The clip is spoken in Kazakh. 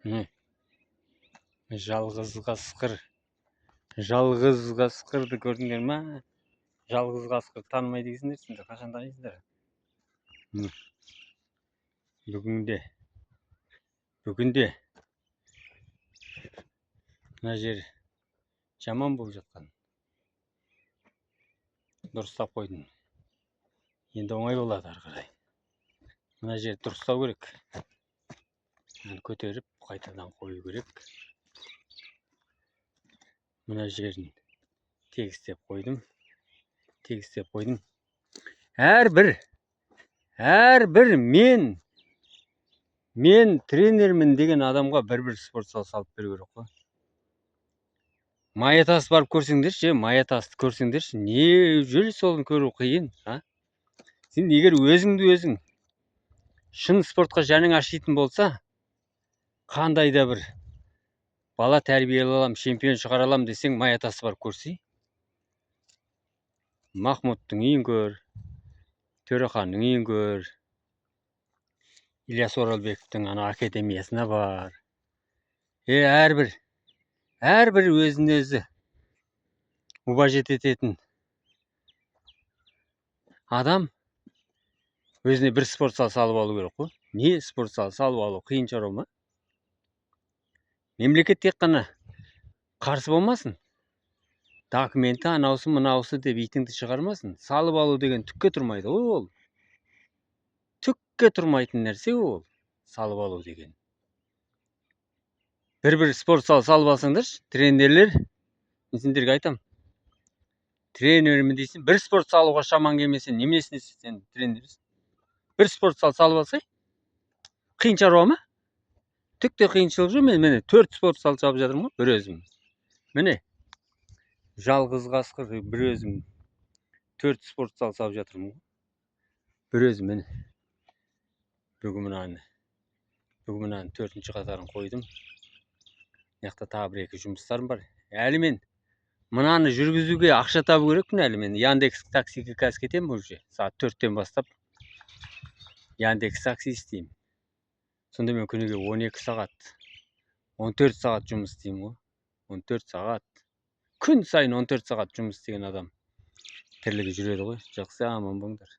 Міне, жалғыз қасқыр. Жалғыз қасқырды көрдіңдер ма? Жалғыз қасқыр танымайды екенсіңдер, сендер қашан танисыңдар? Бүгінде мына жер жаман болып жатқан. Дұрыстап қойдым. Енді оңай болады ары қарай. Мына жер дұрыстау керек. Көтеріп, қайтадан қою керек. Мына жерін тегістеп қойдым. Әрбір мен тренермін деген адамға бір спорт зал салып беру керек қой. Маятасты барып көрсеңдерші, маятасты көрсеңдерші, не жөл солын көру қиын, а? Сен егер өзің шын спортқа жаның ашитын болса, қандай да бір бала тәрбиелей алам, чемпион шығара алам десең, маятасты барып көрсей. Махмұттың үйін көр, Төреханның үйін көр, Ильяс Оралбековтың ана академиясына бар. Әрбір өзін-өзі уважет ететін адам өзіне бір спорт зал салып алу керек қой. Не спорт зал салып алу қиын шаруа ма? Мемлекет тек қана қарсы болмасын. Документі анаусы мынаусы деп итіңді шығармасын. Салып алу деген түкке тұрмайды ол. Түкке тұрмайтын нәрсе ол. Салып алу деген. Бір спорт зал салып алсаңдаршы, тренерлер, мен сендерге айтам. Тренермін дейсің, бір спорт салуға шаман келмесең, немесіне сен тренерсің? Бір спорт зал салып алсай, қиын шаруа ма? Түкте қиыншылық жоқ. Мен міне 4 спорт зал салып жатырмын ғой, бір өзім. Міне, жалғыз қасқыр бір өзім 4 спорт зал салып жатырмын ғой. Бір өзім міне. Бүгін мынаны 4-ші қатарын қойдым. Яқта тағы 1-2 жұмыстарым бар. Әлі мен мынаны жүргізуге ақша табу керекпін әлі мен. Яндекс таксиге қазір кетемін уже. Сағат 4-тен бастап Яндекс такси істеймін. Сонда мен күніге 12 сағат, 14 сағат жұмыс істеймін ғой. 14 сағат. Күн сайын 14 сағат жұмыс істеген адам тірлігі жүреді ғой. Жақсы, аман болыңдар.